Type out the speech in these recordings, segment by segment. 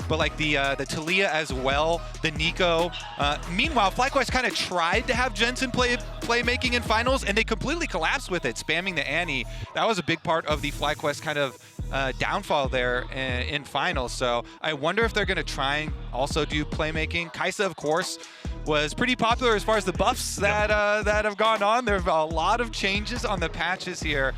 but like the Taliyah as well, the Nico. Meanwhile, FlyQuest kind of tried to have Jensen playmaking in finals, and they completely collapsed with it, spamming the Annie. That was a big part of the FlyQuest kind of downfall there in finals. So I wonder if they're going to try and also do playmaking. Kai'Sa, of course, was pretty popular as far as the buffs that have gone on. There have a lot of changes on the patches here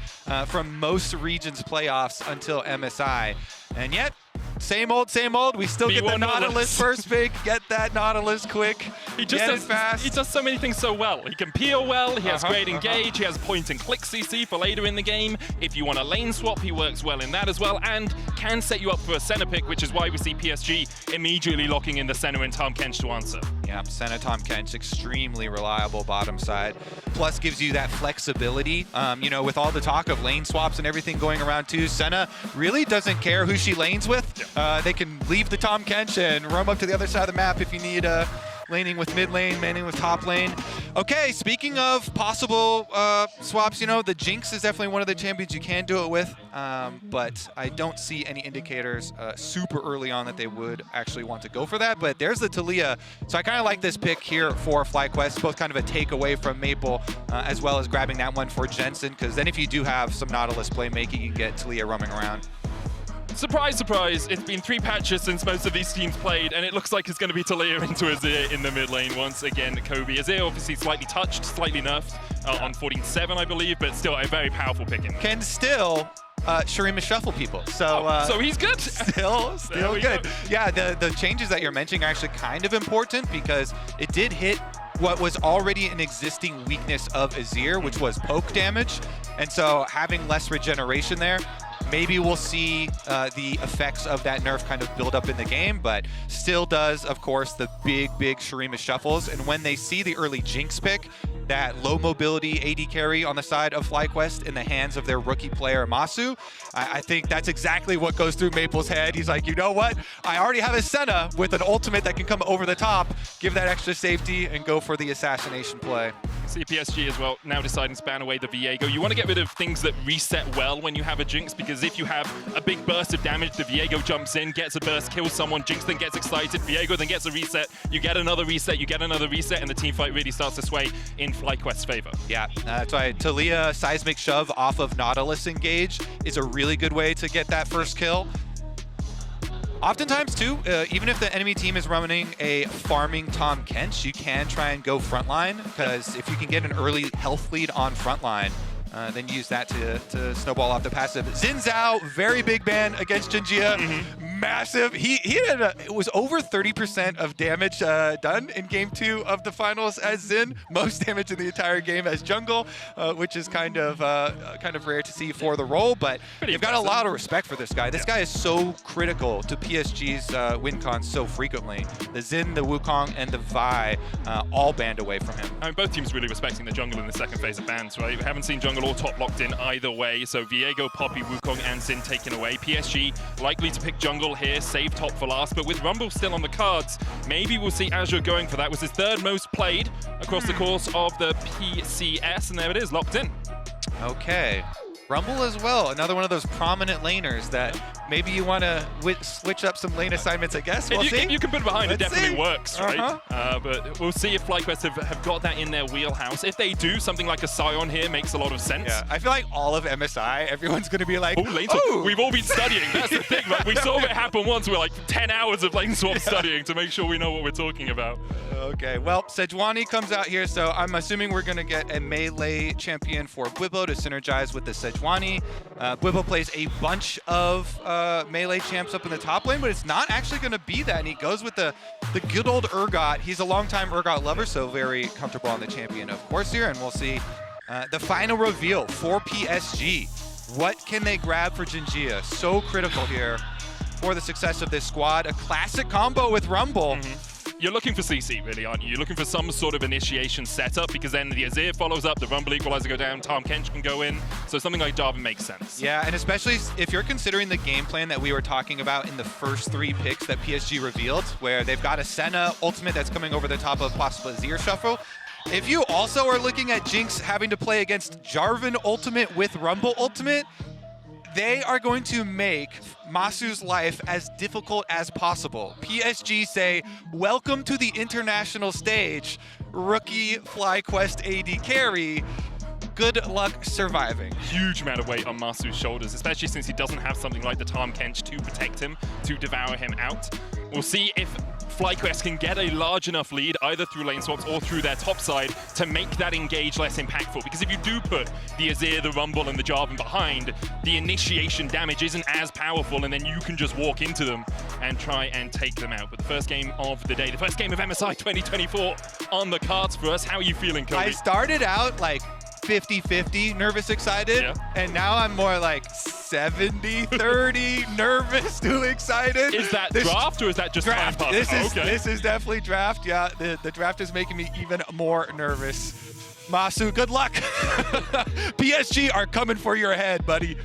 from most regions playoffs until MSI. And yet, same old, same old. We still get the Nautilus first pick. Get that Nautilus quick. He just does fast. He does so many things so well. He can peel well. He has great engage. He has point and click CC for later in the game. If you want a lane swap, he works well in that as well, and can set you up for a Senna pick, which is why we see PSG immediately locking in the Senna and Tahm Kench to answer. Yeah, Senna, Tahm Kench, extremely reliable bottom side. Plus gives you that flexibility. You know, with all the talk of lane swaps and everything going around too, Senna really doesn't care who she lanes with. They can leave the Tahm Kench and roam up to the other side of the map if you need laning with mid lane, laning with top lane. Okay, speaking of possible swaps, you know, the Jinx is definitely one of the champions you can do it with, but I don't see any indicators super early on that they would actually want to go for that. But there's the Taliyah, so I kind of like this pick here for FlyQuest, both kind of a takeaway from Maple, as well as grabbing that one for Jensen, because then if you do have some Nautilus playmaking, you can get Taliyah roaming around. Surprise, surprise, it's been 3 patches since most of these teams played, and it looks like it's going to be Taliyah into Azir in the mid lane once again. Kobe. Azir obviously slightly touched, slightly nerfed on 14-7, I believe, but still a very powerful picking. Can still Shurima shuffle people. So so he's good. Still good. Go. Yeah, the changes that you're mentioning are actually kind of important because it did hit what was already an existing weakness of Azir, which was poke damage. And so having less regeneration there, maybe we'll see the effects of that nerf kind of build up in the game, but still does, of course, the big Shurima shuffles. And when they see the early Jinx pick, that low mobility AD carry on the side of FlyQuest in the hands of their rookie player, Massu, I think that's exactly what goes through Maple's head. He's like, you know what? I already have a Senna with an ultimate that can come over the top, give that extra safety, and go for the assassination play. See PSG as well now deciding to ban away the Viego. You want to get rid of things that reset well when you have a Jinx, because if you have a big burst of damage, the Viego jumps in, gets a burst, kills someone, Jinx then gets excited, Viego then gets a reset, you get another reset, and the team fight really starts to sway in FlyQuest's favor. Yeah, that's why Taliyah seismic shove off of Nautilus engage is a really good way to get that first kill. Oftentimes too, even if the enemy team is running a farming Tahm Kench, you can try and go frontline, because if you can get an early health lead on frontline, then use that to snowball off the passive. Xin Zhao, very big ban against JunJia. Massive. He had it was over 30% of damage done in game 2 of the finals as Xin. Most damage in the entire game as jungle, which is kind of rare to see for the role. But you've got a lot of respect for this guy. This guy is so critical to PSG's win cons so frequently. The Xin, the Wukong, and the Vi all banned away from him. I mean, both teams really respecting the jungle in the second phase of bans, right? We haven't seen jungle all top locked in either way. So Viego, Poppy, Wukong, and Xin taken away. PSG likely to pick jungle here, save top for last, but with Rumble still on the cards, maybe we'll see Azure going for that. Was his 3rd most played across the course of the PCS, and there it is, locked in. Okay. Rumble as well, another one of those prominent laners that maybe you want to switch up some lane assignments, I guess. We'll see. If you can put it behind, it definitely works, right? But we'll see if FlyQuest have got that in their wheelhouse. If they do, something like a Sion here makes a lot of sense. Yeah, I feel like all of MSI, everyone's going to be like, lane swap. We've all been studying. That's the thing, right? We saw it happen once. We're like 10 hours of lane swap studying to make sure we know what we're talking about. Okay, well, Sejuani comes out here, so I'm assuming we're going to get a melee champion for Bwipo to synergize with the Sejuani. Bwipo plays a bunch of melee champs up in the top lane, but it's not actually going to be that, and he goes with the good old Urgot. He's a longtime Urgot lover, so very comfortable on the champion, of course, here, and we'll see the final reveal for PSG. What can they grab for JunJia? So critical here for the success of this squad. A classic combo with Rumble. You're looking for CC, really, aren't you? You're looking for some sort of initiation setup, because then the Azir follows up, the Rumble equalizer go down, Tahm Kench can go in, so something like Jarvan makes sense. Yeah, and especially if you're considering the game plan that we were talking about in the first 3 picks that PSG revealed, where they've got a Senna ultimate that's coming over the top of possible Azir shuffle. If you also are looking at Jinx having to play against Jarvan ultimate with Rumble ultimate, they are going to make Massu's life as difficult as possible. PSG say, welcome to the international stage, rookie FlyQuest AD carry. Good luck surviving. Huge amount of weight on Massu's shoulders, especially since he doesn't have something like the Tahm Kench to protect him, to devour him out. We'll see if FlyQuest can get a large enough lead, either through lane swaps or through their top side, to make that engage less impactful. Because if you do put the Azir, the Rumble, and the Jarvan behind, the initiation damage isn't as powerful, and then you can just walk into them and try and take them out. But the first game of the day, the first game of MSI 2024 on the cards for us. How are you feeling, Kobe? I started out like 50-50 nervous, excited, and now I'm more like 70-30 nervous to excited. Is that draft or is that just draft? Time This is definitely draft. Yeah, the draft is making me even more nervous. Massu, good luck. PSG are coming for your head, buddy.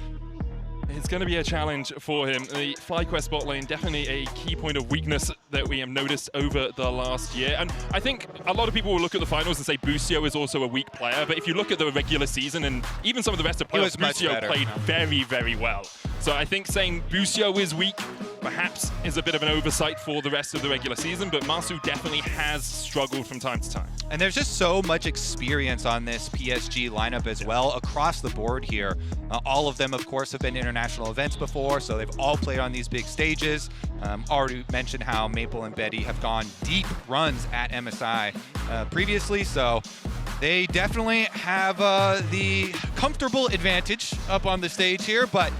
It's going to be a challenge for him. The FlyQuest bot lane, definitely a key point of weakness that we have noticed over the last year. And I think a lot of people will look at the finals and say Busio is also a weak player. But if you look at the regular season and even some of the rest of playoffs, Busio played very, very well. So I think saying Busio is weak perhaps is a bit of an oversight for the rest of the regular season, but Massu definitely has struggled from time to time. And there's just so much experience on this PSG lineup as well across the board here. All of them, of course, have been international events before, so they've all played on these big stages. Already mentioned how Maple and Betty have gone deep runs at MSI previously, so they definitely have the comfortable advantage up on the stage here, but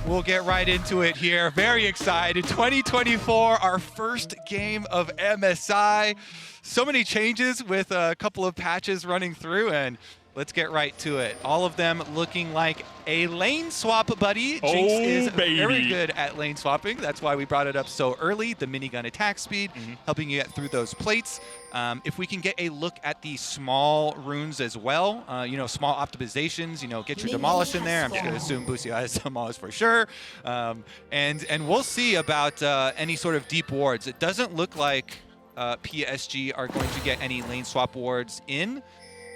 we'll get right into it here. Very excited. 2024, our first game of MSI. So many changes with a couple of patches running through, and let's get right to it. All of them looking like a lane swap, buddy. Jinx is very good at lane swapping. That's why we brought it up so early. The minigun attack speed, helping you get through those plates. If we can get a look at the small runes as well, you know, small optimizations, you know, get your demolish in there. I'm just going to assume Busio has demolish for sure. And we'll see about any sort of deep wards. It doesn't look like PSG are going to get any lane swap wards in.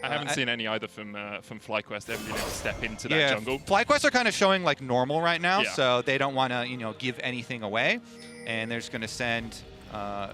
I haven't seen any either from FlyQuest ever being able to step into that jungle. FlyQuest are kind of showing like normal right now, so they don't want to, you know, give anything away, and they're just going to send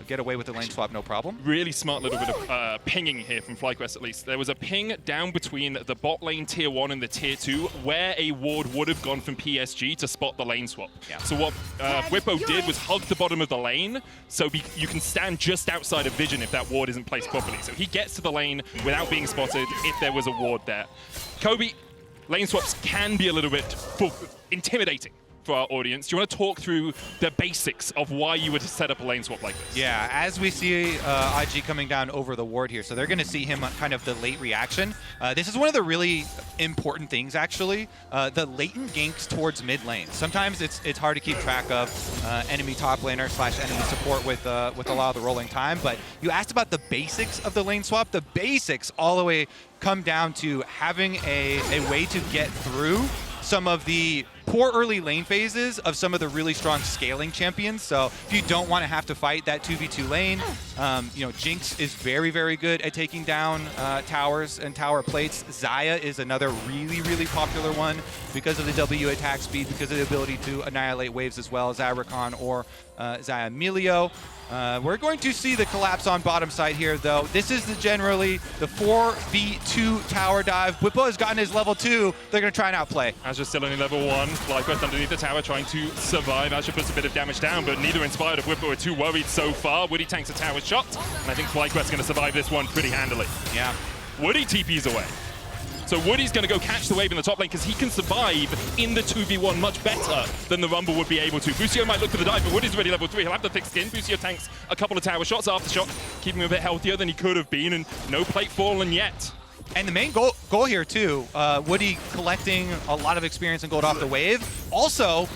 get away with the lane swap, no problem. Really smart little bit of pinging here from FlyQuest, at least. There was a ping down between the bot lane tier 1 and the tier 2 where a ward would have gone from PSG to spot the lane swap. So what Bwipo did was hug the bottom of the lane, so you can stand just outside of vision if that ward isn't placed properly. So he gets to the lane without being spotted if there was a ward there. Kobe, lane swaps can be a little bit intimidating for our audience. Do you want to talk through the basics of why you would set up a lane swap like this? Yeah, as we see Azhi coming down over the ward here, so they're going to see him kind of the late reaction. This is one of the really important things, actually, the latent ganks towards mid lane. Sometimes it's hard to keep track of enemy top laner / enemy support with a lot of the rolling time, but you asked about the basics of the lane swap. The basics all the way come down to having a way to get through some of the poor early lane phases of some of the really strong scaling champions. So if you don't want to have to fight that 2v2 lane, you know, Jinx is very, very good at taking down towers and tower plates. Xayah is another really, really popular one because of the W attack speed, because of the ability to annihilate waves as well as Rakan or Xayah Emilio. We're going to see the collapse on bottom side here, though. This is generally the 4v2 tower dive. Bwipo has gotten his level 2. They're going to try and outplay. Azir still only level 1. FlyQuest underneath the tower trying to survive. Azir puts a bit of damage down, but neither Inspired or Bwipo are too worried so far. Woody tanks a tower shot, and I think FlyQuest is going to survive this one pretty handily. Yeah. Woody TPs away. So Woody's going to go catch the wave in the top lane because he can survive in the 2v1 much better than the Rumble would be able to. Busio might look for the dive, but Woody's already level 3. He'll have the thick skin. Busio tanks a couple of tower shots after shot, keeping him a bit healthier than he could have been, and no plate fallen yet. And the main goal here, too, Woody collecting a lot of experience and gold off the wave. Also,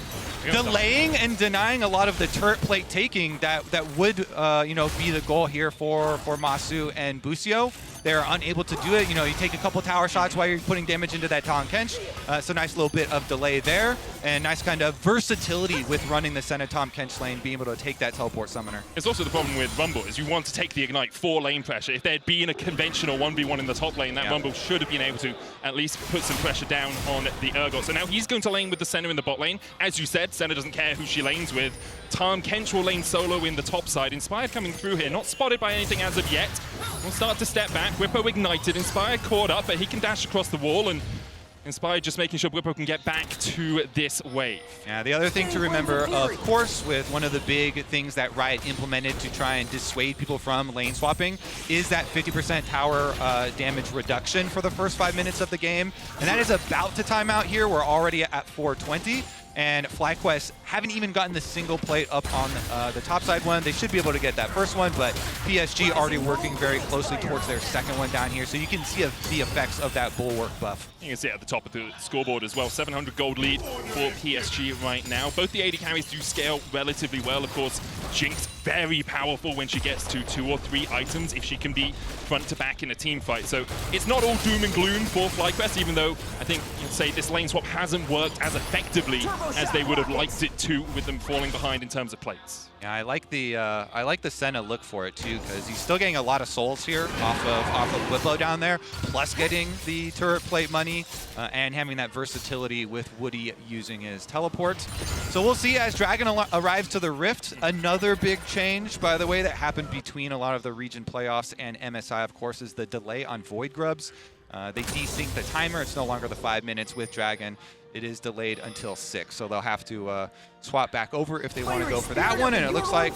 delaying and denying a lot of the turret plate taking that would you know, be the goal here for Massu and Busio. they're unable to do it. You know, you take a couple tower shots while you're putting damage into that Talon Kench. So nice little bit of delay there, and nice kind of versatility with running the Senna Tahm Kench lane, being able to take that teleport summoner. It's also the problem with Rumble is you want to take the Ignite for lane pressure. If there'd been a conventional 1v1 in the top lane, that Rumble should have been able to at least put some pressure down on the Urgot. So now he's going to lane with the Senna in the bot lane. As you said, Senna doesn't care who she lanes with. Tahm Kench will lane solo in the top side. Inspired coming through here, not spotted by anything as of yet. We'll start to step back. Bwipo ignited. Inspired caught up, but he can dash across the wall, and Inspired just making sure Bwipo can get back to this wave. Yeah, the other thing to remember, of course, with one of the big things that Riot implemented to try and dissuade people from lane swapping is that 50% tower damage reduction for the first 5 minutes of the game. And that is about to time out here. We're already at 420. And FlyQuest haven't even gotten the single plate up on the top side one. They should be able to get that first one, but PSG already working very closely towards their second one down here. So you can see the effects of that bulwark buff. You can see it at the top of the scoreboard as well. 700 gold lead for PSG right now. Both the AD carries do scale relatively well. Of course, Jinx very powerful when she gets to 2 or 3 items if she can be front to back in a team fight. So it's not all doom and gloom for FlyQuest, even though I think you'd say this lane swap hasn't worked as effectively as they would have liked it to, with them falling behind in terms of plates. Yeah, I like the Senna look for it too, because he's still getting a lot of souls here off of Bwipo down there, plus getting the turret plate money and having that versatility with Woody using his teleport. So we'll see as Dragon arrives to the Rift. Another big change, by the way, that happened between a lot of the region playoffs and MSI, of course, is the delay on Void Grubs. They desync the timer. It's no longer the 5 minutes with Dragon. It is delayed until 6, so they'll have to swap back over if they want to go for that one. And it looks like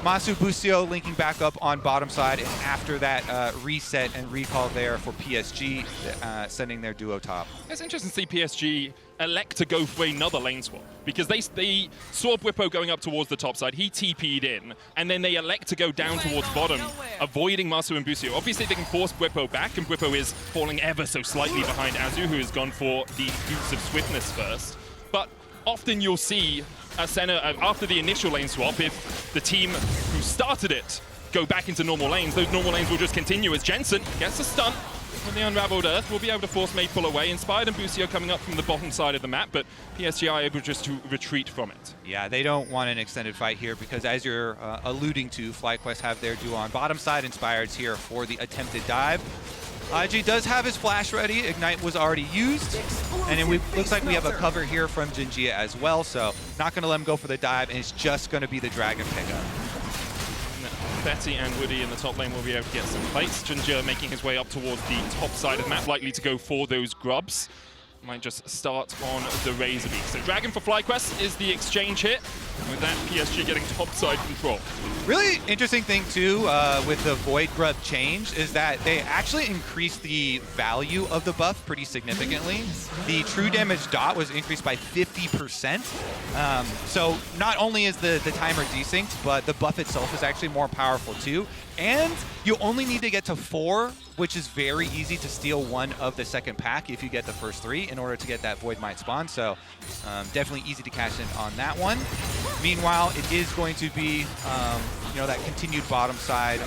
Massu Busio linking back up on bottom side, and after that reset and recall there for PSG, sending their duo top. It's interesting to see PSG elect to go for another lane swap, because they saw Bwipo going up towards the top side, he TP'd in, and then they elect to go down towards bottom, avoiding Massu and Busio. Obviously they can force Bwipo back, and Bwipo is falling ever so slightly behind Azir, who has gone for the boots of swiftness first. But often you'll see a Senna, after the initial lane swap, if the team who started it go back into normal lanes, those normal lanes will just continue as Jensen gets a stun. With the Unraveled Earth, we'll be able to force Maypull away. Inspired and Busio coming up from the bottom side of the map, but PSG are able just to retreat from it. Yeah, they don't want an extended fight here because, as you're alluding to, FlyQuest have their duo on bottom side. Inspired's here for the attempted dive. Azhi does have his flash ready. Ignite was already used. And then looks like we have a cover here from JunJia as well, so not going to let him go for the dive, and it's just going to be the Dragon pickup. Betty and Woody in the top lane will be able to get some plates. JunJia making his way up towards the top side of the map, likely to go for those grubs. Might just start on the Razor Beak. So Dragon for FlyQuest is the exchange hit. With that, PSG getting top side control. Really interesting thing too with the Void Grub change is that they actually increased the value of the buff pretty significantly. The true damage dot was increased by 50%. So not only is the timer desynced, but the buff itself is actually more powerful too. And you only need to get to 4, which is very easy to steal one of the second pack if you get the first 3 in order to get that Void Might spawn. So definitely easy to cash in on that one. Meanwhile, it is going to be, that continued bottom side,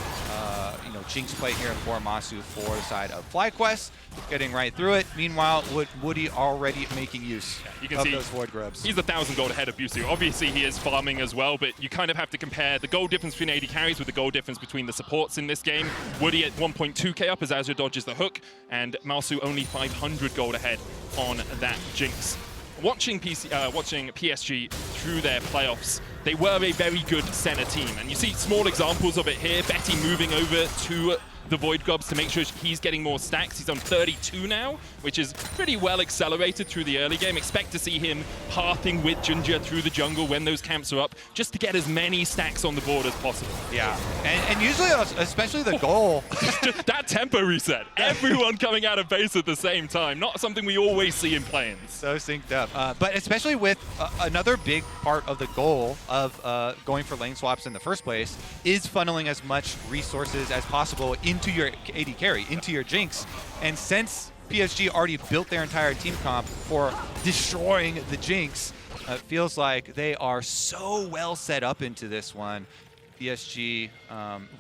Jinx play here for Massu for the side of FlyQuest, getting right through it. Meanwhile, Woody already making use of those Void Grubs. He's 1,000 gold ahead of Busio. Obviously, he is farming as well, but you kind of have to compare the gold difference between AD carries with the gold difference between the supports in this game. Woody at 1.2k up as Azir dodges the hook, and Massu only 500 gold ahead on that Jinx. Watching PSG through their playoffs, they were a very good Senna team. And you see small examples of it here. Betty moving over to the Void Grubs to make sure he's getting more stacks. He's on 32 now, which is pretty well accelerated through the early game. Expect to see him pathing with JunJia through the jungle when those camps are up, just to get as many stacks on the board as possible. Yeah, and usually, especially the goal. That tempo reset. Everyone coming out of base at the same time. Not something we always see in play-ins. So synced up. But especially with another big part of the goal of going for lane swaps in the first place is funneling as much resources as possible into your AD carry, into your Jinx. And since PSG already built their entire team comp for destroying the Jinx, it feels like they are so well set up into this one. PSG,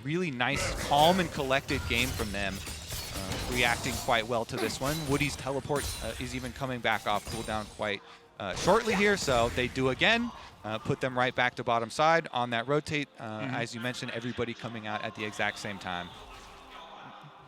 really nice, calm and collected game from them. reacting quite well to this one. Woody's teleport is even coming back off cooldown quite shortly here, so they do again. Put them right back to bottom side on that rotate. As you mentioned, everybody coming out at the exact same time.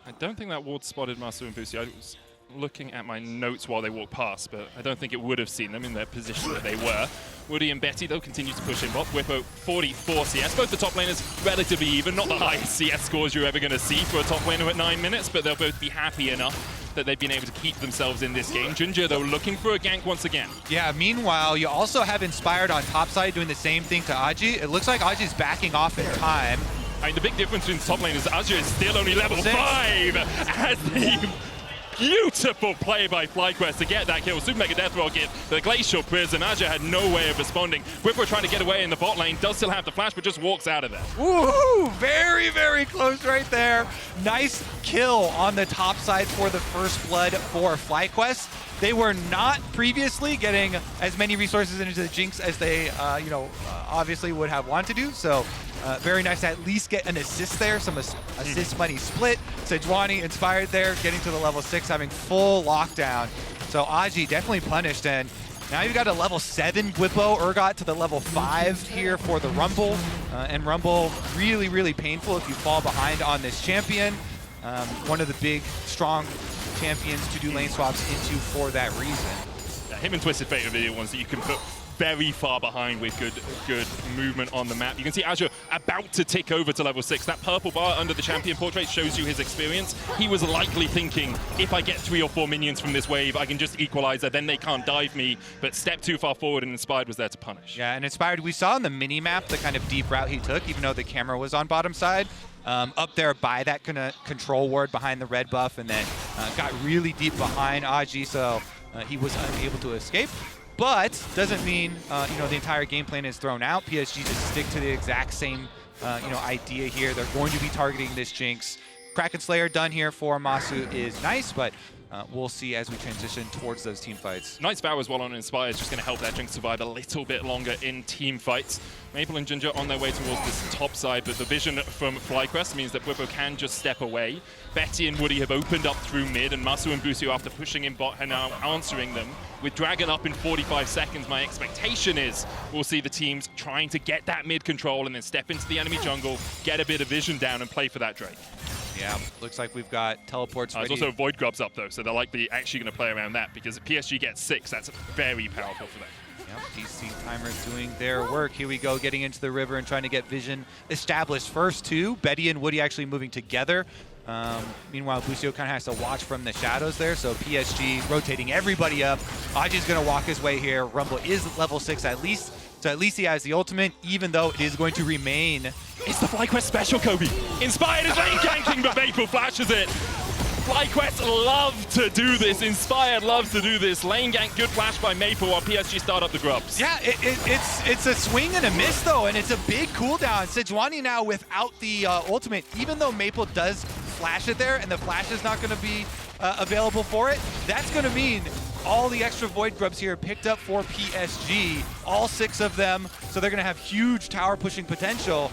I don't think that ward spotted Massu and Busio. I was looking at my notes while they walked past, but I don't think it would have seen them in their position that they were. Woody and Betty, though, continue to push in bot. Bwipo, 44 CS. Both the top laners relatively even. Not the highest CS scores you're ever going to see for a top laner at 9 minutes, but they'll both be happy enough that they've been able to keep themselves in this game. JunJia, though, looking for a gank once again. Yeah, meanwhile, you also have Inspired on top side doing the same thing to Azhi. It looks like Azhi's backing off in time. I mean, the big difference between top lane is Azir is still only level 5 as the beautiful play by FlyQuest to get that kill. Super Mega Death Rocket, the Glacial Prison. Azir had no way of responding. Bwipo trying to get away in the bot lane, does still have the flash, but just walks out of there. Ooh, very, very close right there. Nice kill on the top side for the first blood for FlyQuest. They were not previously getting as many resources into the Jinx as they, obviously would have wanted to do. So very nice to at least get an assist there, some assist money split. Sejuani inspired there, getting to the level 6, having full lockdown. So Azhi definitely punished, and now you've got a level 7 Bwipo, Urgot to the level 5 here for the Rumble. And Rumble, really, really painful if you fall behind on this champion. One of the big, strong champions to do lane swaps into for that reason. Yeah, him and Twisted Fate are the ones that you can put very far behind with good movement on the map. You can see Azir about to tick over to level 6. That purple bar under the champion portrait shows you his experience. He was likely thinking, if I get 3 or 4 minions from this wave, I can just equalizer, then they can't dive me, but step too far forward, and Inspired was there to punish. Yeah, and Inspired, we saw on the mini-map the kind of deep route he took, even though the camera was on bottom side. Up there by that kind of control ward behind the red buff, and then got really deep behind Azhi, so he was unable to escape. But doesn't mean the entire game plan is thrown out. PSG just stick to the exact same idea here. They're going to be targeting this Jinx. Kraken Slayer done here for Massu is nice, but we'll see as we transition towards those team fights. Nice Vow as well on Inspire is just going to help that Jinx survive a little bit longer in team fights. Maple and JunJia on their way towards this top side, but the vision from FlyQuest means that Bwipo can just step away. Betty and Woody have opened up through mid, and Massu and Busio, after pushing in bot, are now answering them. With Dragon up in 45 seconds, my expectation is we'll see the teams trying to get that mid control and then step into the enemy jungle, get a bit of vision down, and play for that Drake. Yeah, looks like we've got teleports ready. There's also Void Grubs up, though, so they're likely actually going to play around that, because if PSG gets 6, that's very powerful for them. Yep, DC timers doing their work. Here we go, getting into the river and trying to get vision established first, too. Betty and Woody actually moving together. Meanwhile, Busio kind of has to watch from the shadows there, so PSG rotating everybody up. Azhi's going to walk his way here. Rumble is level 6 at least, so at least he has the ultimate, even though it is going to remain. It's the FlyQuest special, Kobe. Inspired is lane ganking, but Maple flashes it. FlyQuest love to do this. Inspired loves to do this. Lane gank, good flash by Maple while PSG start up the grubs. Yeah, it's a swing and a miss, though, and it's a big cooldown. Sejuani now without the ultimate, even though Maple does flash it there, and the flash is not going to be available for it, that's going to mean all the extra Void Grubs here picked up for PSG, all 6 of them, so they're going to have huge tower pushing potential,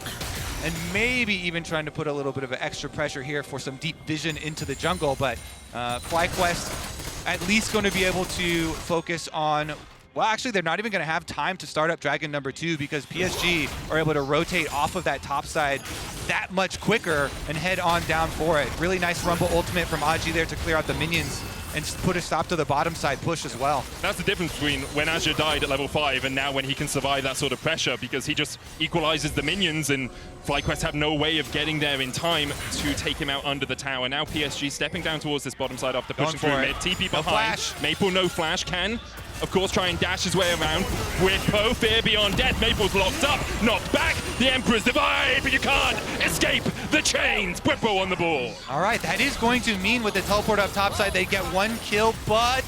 and maybe even trying to put a little bit of extra pressure here for some deep vision into the jungle, but FlyQuest at least going to be able to focus on, well, actually, they're not even going to have time to start up Dragon number 2 because PSG are able to rotate off of that top side that much quicker and head on down for it. Really nice Rumble ultimate from Azhi there to clear out the minions and put a stop to the bottom side push as well. That's the difference between when Azir died at level 5 and now when he can survive that sort of pressure, because he just equalizes the minions, and FlyQuest have no way of getting there in time to take him out under the tower. Now PSG stepping down towards this bottom side after pushing through mid. TP behind. Flash. Maple no flash, can of course try and dash his way around. Bwipo, fear beyond death. Maple's locked up, knocked back. The Emperor's divide, but you can't escape the chains. Bwipo on the ball. All right, that is going to mean with the teleport up top side, they get 1 kill, but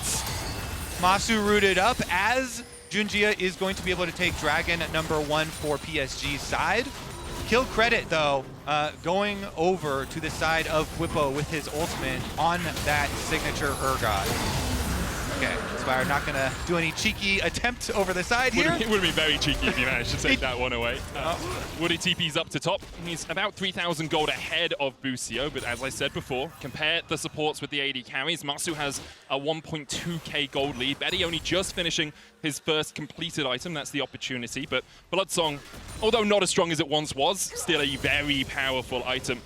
Massu rooted up as JunJia is going to be able to take Dragon number 1 for PSG's side. Kill credit, though, going over to the side of Bwipo with his ultimate on that signature Urgot. Okay, so Inspired not going to do any cheeky attempt over the side here. It would have been very cheeky if you managed to take that one away. Woody TP's up to top. He's about 3,000 gold ahead of Busio, but as I said before, compare the supports with the AD carries. Massu has a 1.2k gold lead. Betty only just finishing his first completed item. That's the opportunity, but Bloodsong, although not as strong as it once was, still a very powerful item,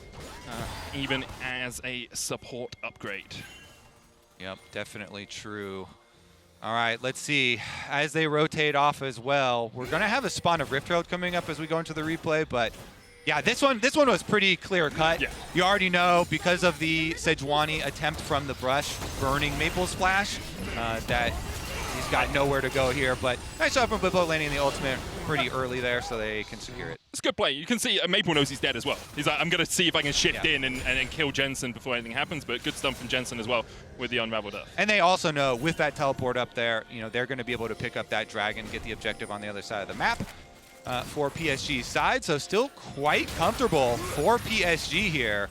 even as a support upgrade. Yep, definitely true. All right, let's see. As they rotate off as well, we're going to have a spawn of Rift Herald coming up as we go into the replay, but yeah, this one was pretty clear cut. Yeah. You already know because of the Sejuani attempt from the brush, burning Maple Splash, that he's got nowhere to go here, but nice job from Bwipo landing the ultimate pretty early there so they can secure it. It's a good play. You can see Maple knows he's dead as well. He's like, I'm going to see if I can shift in and kill Jensen before anything happens, but good stuff from Jensen as well with the Unraveled Earth. And they also know with that teleport up there, you know, they're going to be able to pick up that dragon, get the objective on the other side of the map for PSG's side, so still quite comfortable for PSG here.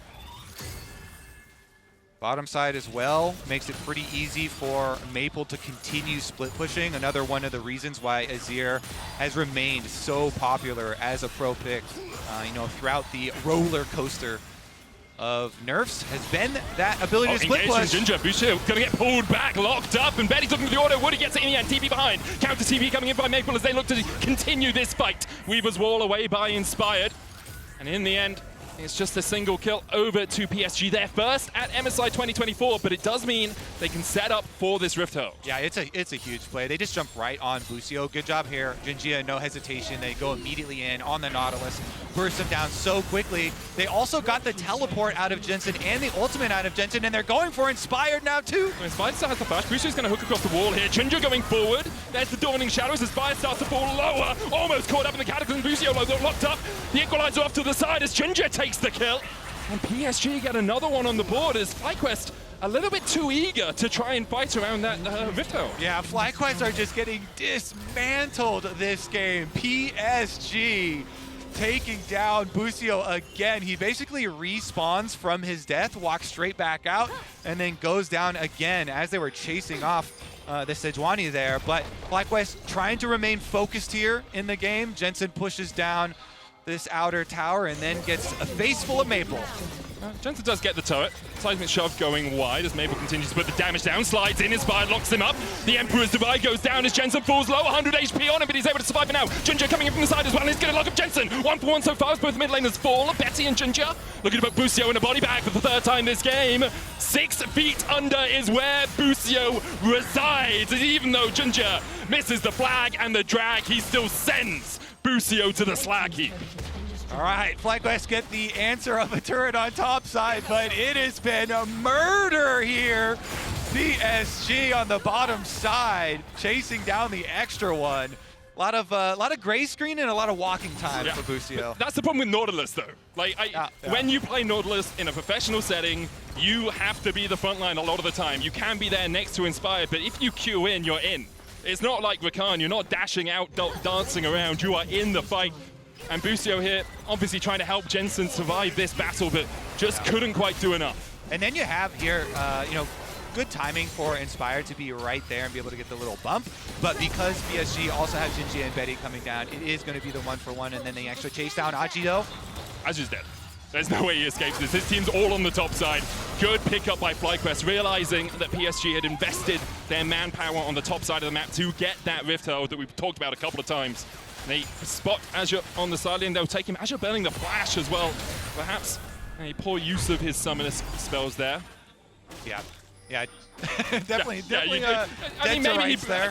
Bottom side as well makes it pretty easy for Maple to continue split pushing. Another one of the reasons why Azir has remained so popular as a pro pick, you know, throughout the roller coaster of nerfs has been that ability to split push. JunJia, Busio gonna get pulled back, locked up, and Betty's looking for the auto. Woody gets it in the end. TP behind. Counter TP coming in by Maple as they look to continue this fight. Weaver's wall away by Inspired, and in the end, it's just a single kill over to PSG. They're first at MSI 2024, but it does mean they can set up for this Rift Herald. Yeah, it's a huge play. They just jump right on Busio. Good job here. JunJia, no hesitation. They go immediately in on the Nautilus, burst him down so quickly. They also got the teleport out of Jensen and the ultimate out of Jensen, and they're going for Inspired now too. Inspired still has the flash. Busio's going to hook across the wall here. JunJia going forward. There's the Dawning Shadows. Inspired starts to fall lower. Almost caught up in the Cataclysm. Busio locked up. The Equalizer off to the side as JunJia takes the kill. And PSG get another one on the board as FlyQuest a little bit too eager to try and fight around that Rift Herald. Yeah, FlyQuest are just getting dismantled this game. PSG taking down Busio again. He basically respawns from his death, walks straight back out, and then goes down again as they were chasing off the Sejuani there. But FlyQuest trying to remain focused here in the game. Jensen pushes down this outer tower and then gets a face full of Maple. Jensen does get the turret. Seismic shove going wide as Maple continues to put the damage down. Slides in, Inspired locks him up. The Emperor's Divide goes down as Jensen falls low. 100 HP on him, but he's able to survive it now. JunJia coming in from the side as well, and he's going to lock up Jensen. 1-for-1 so far as both mid laners fall. Betty and JunJia looking to put Busio in a body bag for the third time this game. 6 feet under is where Busio resides. Even though JunJia misses the flag and the drag, he still sends Busio to the slag heap. All right, FlyQuest get the answer of a turret on top side, but it has been a murder here. PSG on the bottom side, chasing down the extra one. A lot of gray screen and a lot of walking time for Busio. That's the problem with Nautilus, though. Like, when you play Nautilus in a professional setting, you have to be the front line a lot of the time. You can be there next to Inspired, but if you queue in, you're in. It's not like Rakan, you're not dashing out, dancing around, you are in the fight. And Busio here, obviously trying to help Jensen survive this battle, but just couldn't quite do enough. And then you have here, you know, good timing for Inspired to be right there and be able to get the little bump. But because PSG also has JunJia and Betty coming down, it is going to be the 1-for-1, and then they actually chase down Azhi though. Azhi's dead. There's no way he escapes this. His team's all on the top side. Good pickup by FlyQuest, realizing that PSG had invested their manpower on the top side of the map to get that Rift Herald that we've talked about a couple of times. They spot Azure on the sideline. They'll take him. Azure burning the flash as well. Perhaps a poor use of his summoner spells there. Yeah, definitely. I mean,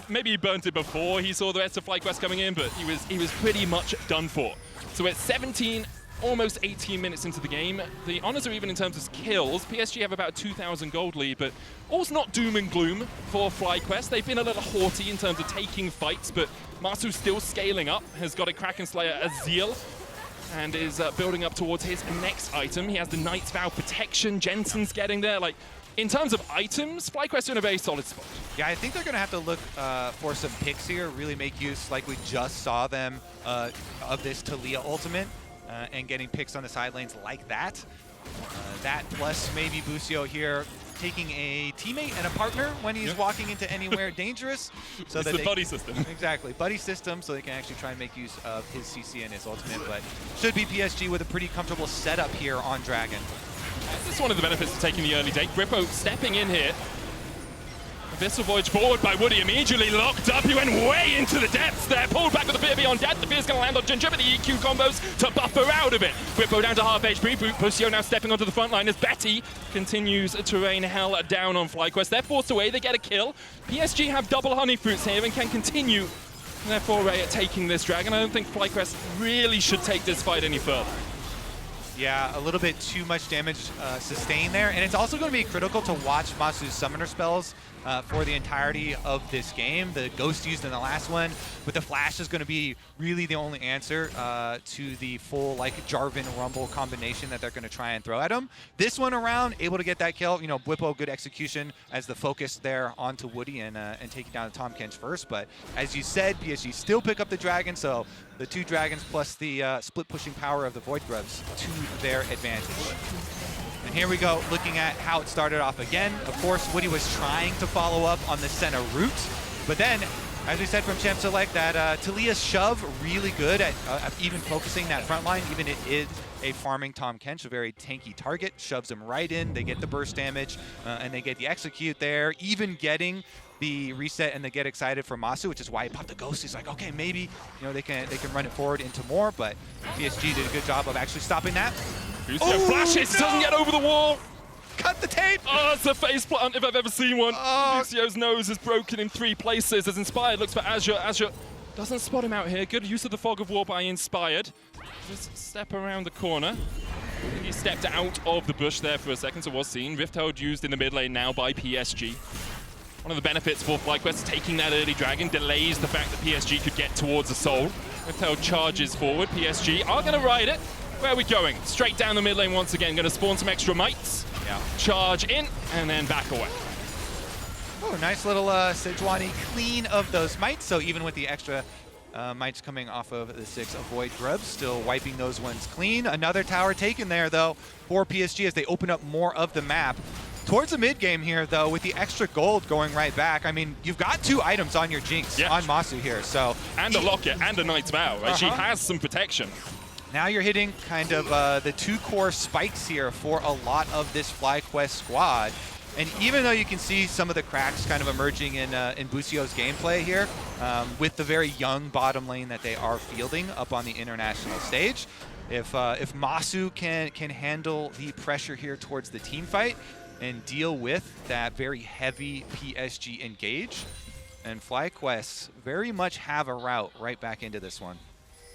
maybe he burnt it before he saw the rest of FlyQuest coming in, but he was pretty much done for. So at 17, almost 18 minutes into the game, the honors are even in terms of kills. PSG have about 2,000 gold lead, but all's not doom and gloom for FlyQuest. They've been a little haughty in terms of taking fights, but Massu still scaling up, has got a Kraken Slayer Azir, and is building up towards his next item. He has the Knight's Vow protection. Jensen's getting there. Like, in terms of items, FlyQuest are in a very solid spot. Yeah, I think they're going to have to look for some picks here, really make use, like we just saw them, of this Taliyah ultimate, and getting picks on the side lanes like that. That plus maybe Busio here taking a teammate and a partner when he's walking into anywhere dangerous. So it's that the buddy system. Exactly, buddy system, so they can actually try and make use of his CC and his ultimate, but should be PSG with a pretty comfortable setup here on Dragon. This is one of the benefits of taking the early date. Bwipo stepping in here. Abyssal Voyage forward by Woody, immediately locked up. He went way into the depths there, pulled back with the Fear Beyond Death. The Fear's going to land on JunJia, but the EQ combos to buffer out of it. Bwipo down to half HP. Busio now stepping onto the front line as Betty continues to rain hell down on FlyQuest. They're forced away, they get a kill. PSG have double honey fruits here and can continue their foray at taking this dragon. I don't think FlyQuest really should take this fight any further. Yeah, a little bit too much damage sustained there. And it's also going to be critical to watch Massu's summoner spells for the entirety of this game. The Ghost used in the last one, but the Flash is going to be really the only answer to the full like Jarvan Rumble combination that they're going to try and throw at him. This one around, able to get that kill. You know, Bwipo, good execution as the focus there onto Woody and taking down the Tahm Kench first. But as you said, PSG still pick up the dragon, so the 2 dragons plus the split pushing power of the Void Grubs to their advantage. And here we go, looking at how it started off again. Of course, Woody was trying to follow up on the Senna route, but then, as we said from Champ Select, that Taliyah's shove really good at even focusing that front line, even it is a farming Tahm Kench, a very tanky target, shoves him right in, they get the burst damage, and they get the execute there, even getting the reset and they get excited for Massu, which is why he popped the Ghost. He's like, okay, maybe, you know, they can run it forward into more, but PSG did a good job of actually stopping that. Busio flashes, doesn't get over the wall. Cut the tape! Oh, it's a face plant if I've ever seen one. Busio's nose is broken in 3 places as Inspired looks for Azir. Azir doesn't spot him out here. Good use of the Fog of War by Inspired. Just step around the corner. I think he stepped out of the bush there for a second, so was seen. Rift Hold used in the mid lane now by PSG. One of the benefits for FlyQuest taking that early dragon delays the fact that PSG could get towards the soul. Rift Hold charges forward. PSG are going to ride it. Where are we going? Straight down the mid lane once again. Going to spawn some extra mites. Yeah. Charge in and then back away. Oh, nice little Sejuani clean of those mites. So even with the extra mites coming off of the 6 Avoid Grubs, still wiping those ones clean. Another tower taken there, though, for PSG as they open up more of the map. Towards the mid game here, though, with the extra gold going right back, I mean, you've got 2 items on your Jinx on Massu here, so. And a Locket and a Knight's Vow, right? She has some protection. Now you're hitting kind of the 2 core spikes here for a lot of this FlyQuest squad. And even though you can see some of the cracks kind of emerging in Busio's gameplay here, with the very young bottom lane that they are fielding up on the international stage, if Massu can handle the pressure here towards the team fight and deal with that very heavy PSG engage, and FlyQuest very much have a route right back into this one.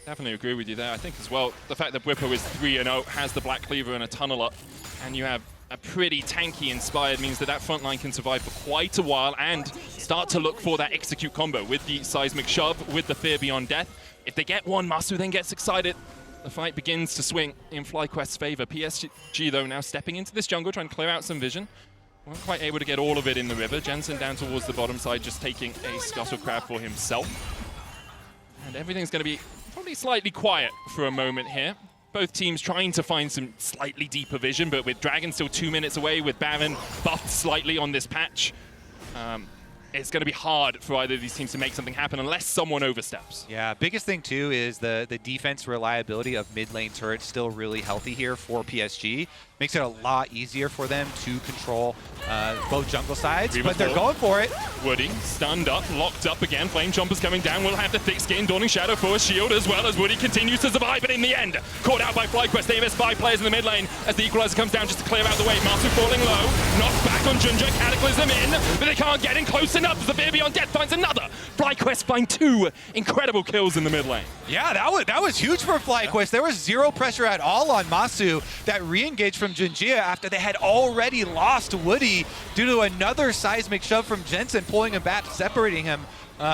Definitely agree with you there. I think as well, the fact that Bwipo is 3-0, has the Black Cleaver and a Tunneler, and you have a pretty tanky Inspired means that front line can survive for quite a while and start to look for that execute combo with the Seismic Shove, with the Fear Beyond Death. If they get one, Massu then gets excited. The fight begins to swing in FlyQuest's favor. PSG, though, now stepping into this jungle, trying to clear out some vision. Weren't quite able to get all of it in the river. Jensen down towards the bottom side, just taking a Scuttle Crab for himself. And everything's going to be probably slightly quiet for a moment here. Both teams trying to find some slightly deeper vision, but with Dragon still 2 minutes away, with Baron buffed slightly on this patch, it's going to be hard for either of these teams to make something happen unless someone oversteps. Yeah, biggest thing too is the defense reliability of mid lane turrets still really healthy here for PSG. Makes it a lot easier for them to control both jungle sides, but they're going for it. Woody stunned up, locked up again. Flame Jumper's coming down. Will have the thick skin. Dawning Shadow for a shield as well as Woody continues to survive, but in the end, caught out by FlyQuest. They miss 5 players in the mid lane as the Equalizer comes down just to clear out the way. Massu falling low, knocked back on JunJia. Cataclysm in, but they can't get in close enough as the Fear Beyond Death finds another. FlyQuest find 2 incredible kills in the mid lane. Yeah, that was huge for FlyQuest. There was 0 pressure at all on Massu. That re-engaged from JunJia after they had already lost Woody due to another seismic shove from Jensen, pulling him back, separating him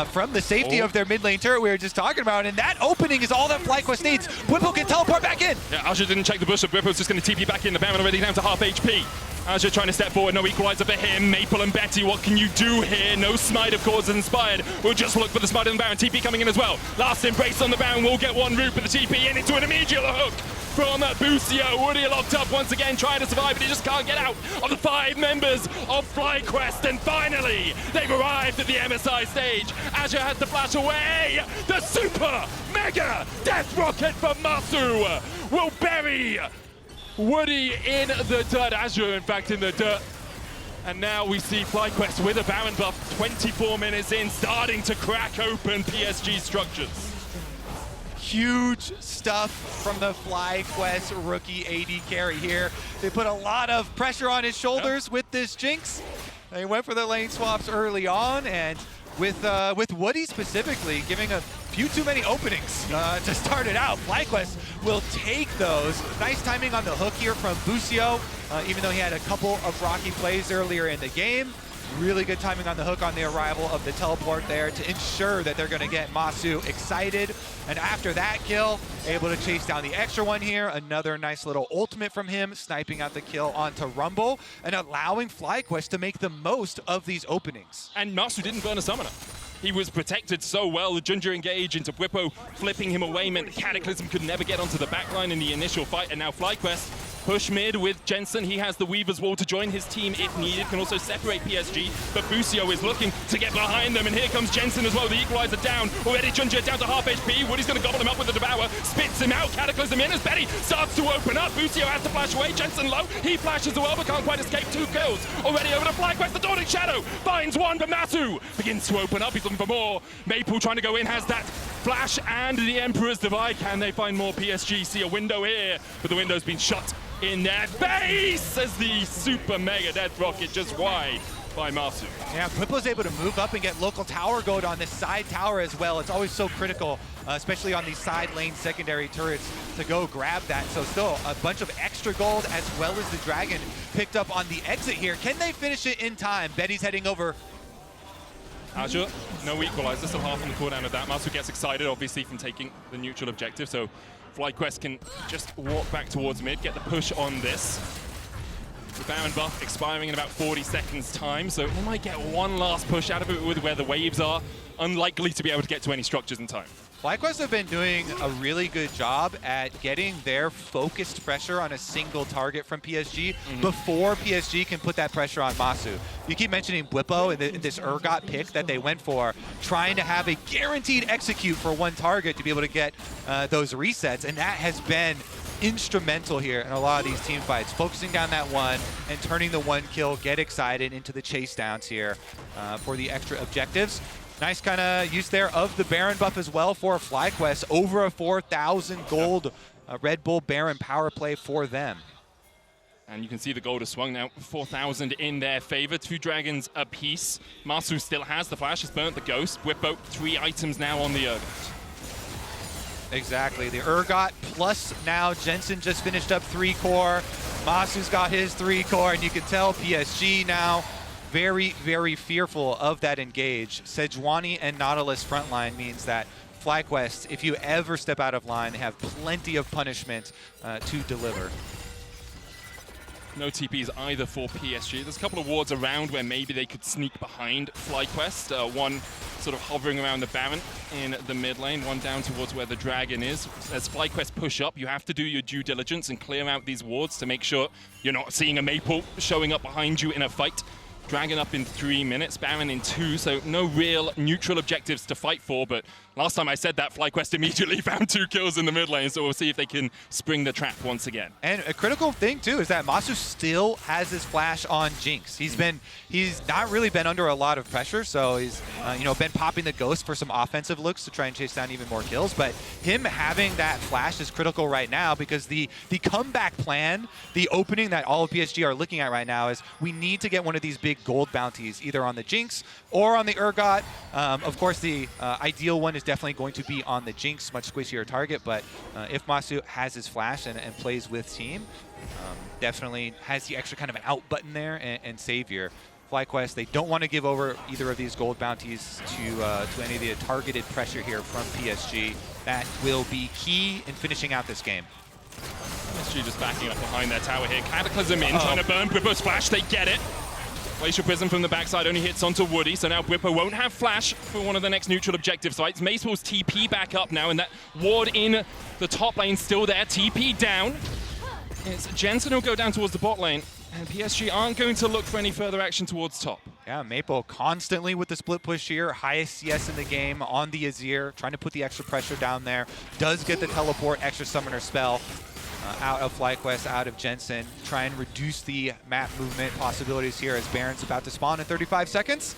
from the safety of their mid lane turret we were just talking about. And that opening is all that FlyQuest needs. Bwipo can teleport back in. Yeah, Azir didn't check the bush, so Bwipo's just going to TP back in. The Baron already down to half HP. Azir trying to step forward, no Equalizer for him. Maple and Betty, what can you do here? No Smite, of course, is Inspired. We'll just look for the Smite on the Baron. TP coming in as well. Last Embrace on the Baron will get 1 root, but the TP in into an immediate hook from Busio. Woody locked up once again, trying to survive, but he just can't get out of the 5 members of FlyQuest. And finally, they've arrived at the MSI stage. Azir has to flash away. The super mega death rocket from Massu will bury Woody in the dirt. Azir, in fact, in the dirt. And now we see FlyQuest with a Baron buff 24 minutes in, starting to crack open PSG structures. Huge stuff from the FlyQuest rookie AD carry here. They put a lot of pressure on his shoulders with this Jinx. They went for the lane swaps early on, and with Woody specifically giving a few too many openings to start it out. FlyQuest will take those. Nice timing on the hook here from Busio, even though he had a couple of rocky plays earlier in the game. Really good timing on the hook on the arrival of the teleport there to ensure that they're going to get Massu excited. And after that kill, able to chase down the extra one here. Another nice little ultimate from him, sniping out the kill onto Rumble and allowing FlyQuest to make the most of these openings. And Massu didn't burn a summoner. He was protected so well. The JunJia engage into Bwipo, flipping him away meant Cataclysm could never get onto the backline in the initial fight. And now FlyQuest push mid with Jensen. He has the Weaver's Wall to join his team if needed. Can also separate PSG, but Busio is looking to get behind them. And here comes Jensen as well. The equalizer down. Already JunJia down to half HP. Woody's going to gobble him up with the Devour. Spits him out. Cataclysm in as Betty starts to open up. Busio has to flash away. Jensen low. He flashes as well, but can't quite escape. 2 kills. Already over to FlyQuest. The Dawning Shadow finds one, but Massu begins to open up. He's looking for more. Maple trying to go in, has that flash and the Emperor's Divide. Can they find more? PSG see a window here, but the window's been shut in their face as the super mega death rocket just wide by Massu. Yeah, Bwipo's able to move up and get local tower gold on this side tower as well. It's always so critical, especially on these side lane secondary turrets, to go grab that. So still a bunch of extra gold as well as the dragon picked up on the exit here. Can they finish it in time? Betty's heading over. Azir, no equalizer, still half on the cooldown of that. Massu gets excited, obviously, from taking the neutral objective, so FlyQuest can just walk back towards mid, get the push on this. The Baron buff expiring in about 40 seconds time, so they might get one last push out of it with where the waves are. Unlikely to be able to get to any structures in time. FlyQuest have been doing a really good job at getting their focused pressure on a single target from PSG before PSG can put that pressure on Massu. You keep mentioning Bwipo and this Urgot pick that they went for, trying to have a guaranteed execute for one target to be able to get those resets, and that has been instrumental here in a lot of these team fights, focusing down that one and turning the one kill, get excited into the chase downs here for the extra objectives. Nice kind of use there of the Baron buff as well for FlyQuest. Over a 4,000 gold Red Bull Baron power play for them. And you can see the gold has swung now, 4,000 in their favor. 2 dragons apiece. Massu still has the flash, has burnt the ghost. Bwipo, 3 items now on the Urgot. Exactly, the Urgot plus now Jensen just finished up 3 core. Massu's got his 3 core, and you can tell PSG now very, very fearful of that engage. Sejuani and Nautilus frontline means that FlyQuest, if you ever step out of line, they have plenty of punishment to deliver. No TPs either for PSG. There's a couple of wards around where maybe they could sneak behind FlyQuest. One sort of hovering around the Baron in the mid lane, one down towards where the Dragon is. As FlyQuest push up, you have to do your due diligence and clear out these wards to make sure you're not seeing a Maple showing up behind you in a fight. Dragon up in 3 minutes, Baron in 2, so no real neutral objectives to fight for, but last time I said that, FlyQuest immediately found 2 kills in the mid lane, so we'll see if they can spring the trap once again. And a critical thing too is that Massu still has his flash on Jinx. He's not really been under a lot of pressure, so he's been popping the ghost for some offensive looks to try and chase down even more kills, but him having that flash is critical right now because the comeback plan, the opening that all of PSG are looking at right now is we need to get one of these big gold bounties either on the Jinx or on the Urgot. Of course, the ideal one is definitely going to be on the Jinx, much squishier target, but if Massu has his flash and plays with team, definitely has the extra kind of an out button there and savior. FlyQuest, they don't want to give over either of these gold bounties to any of the targeted pressure here from PSG. That will be key in finishing out this game. PSG just backing up behind their tower here. Cataclysm in, trying to burn Bwipo's flash, they get it. Glacial Prism from the backside only hits onto Woody, so now Bwipo won't have flash for one of the next neutral objective sites. Mace pulls TP back up now, and that ward in the top lane still there. TP down. It's Jensen who'll go down towards the bot lane, and PSG aren't going to look for any further action towards top. Yeah, Maple constantly with the split push here, highest CS in the game on the Azir, trying to put the extra pressure down there. Does get the teleport, extra summoner spell. Out of FlyQuest, out of Jensen. Try and reduce the map movement possibilities here as Baron's about to spawn in 35 seconds.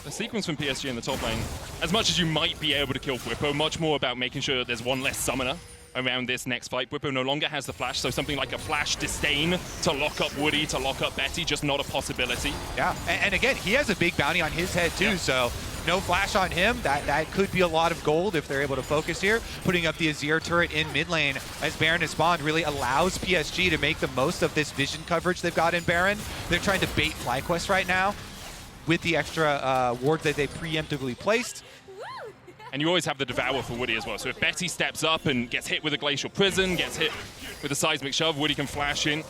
The sequence from PSG in the top lane, as much as you might be able to kill Bwipo, much more about making sure that there's one less summoner around this next fight. Bwipo no longer has the flash, so something like a flash disdain to lock up Woody, to lock up Betty, just not a possibility. Yeah, and again, he has a big bounty on his head too, so no flash on him. That could be a lot of gold if they're able to focus here. Putting up the Azir turret in mid lane as Baron is spawned really allows PSG to make the most of this vision coverage they've got in Baron. They're trying to bait FlyQuest right now with the extra ward that they preemptively placed. And you always have the Devour for Woody as well. So if Betty steps up and gets hit with a Glacial Prison, gets hit with a Seismic Shove, Woody can flash in,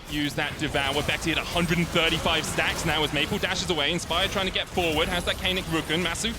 use that Devour. Betty at 135 stacks now as Maple dashes away. Inspired trying to get forward, has that Kainic Rukun. Massu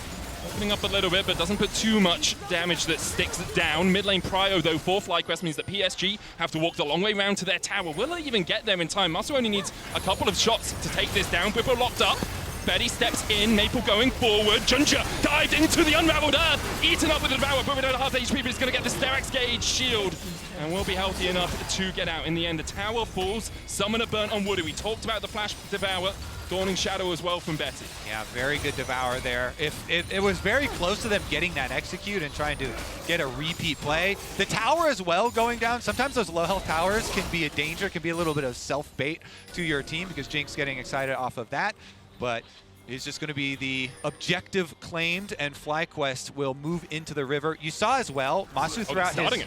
opening up a little bit, but doesn't put too much damage that sticks down. Mid lane prio, though, for FlyQuest means that PSG have to walk the long way round to their tower. Will they even get there in time? Massu only needs a couple of shots to take this down. Bwipo locked up. Betty steps in, Maple going forward. JunJia dived into the unraveled earth, eaten up with the Devour. Bwipo down to half HP, but he's going to get the Sterak's Gauge shield and will be healthy enough to get out in the end. The tower falls, Summoner burnt on Woody. We talked about the flash Devour, Dawning Shadow as well from Betty. Yeah, very good Devour there. It was very close to them getting that execute and trying to get a repeat play. The tower as well going down. Sometimes those low health towers can be a danger, can be a little bit of self-bait to your team because Jinx getting excited off of that. But it's just going to be the objective claimed, and FlyQuest will move into the river. You saw as well, Massu throughout his...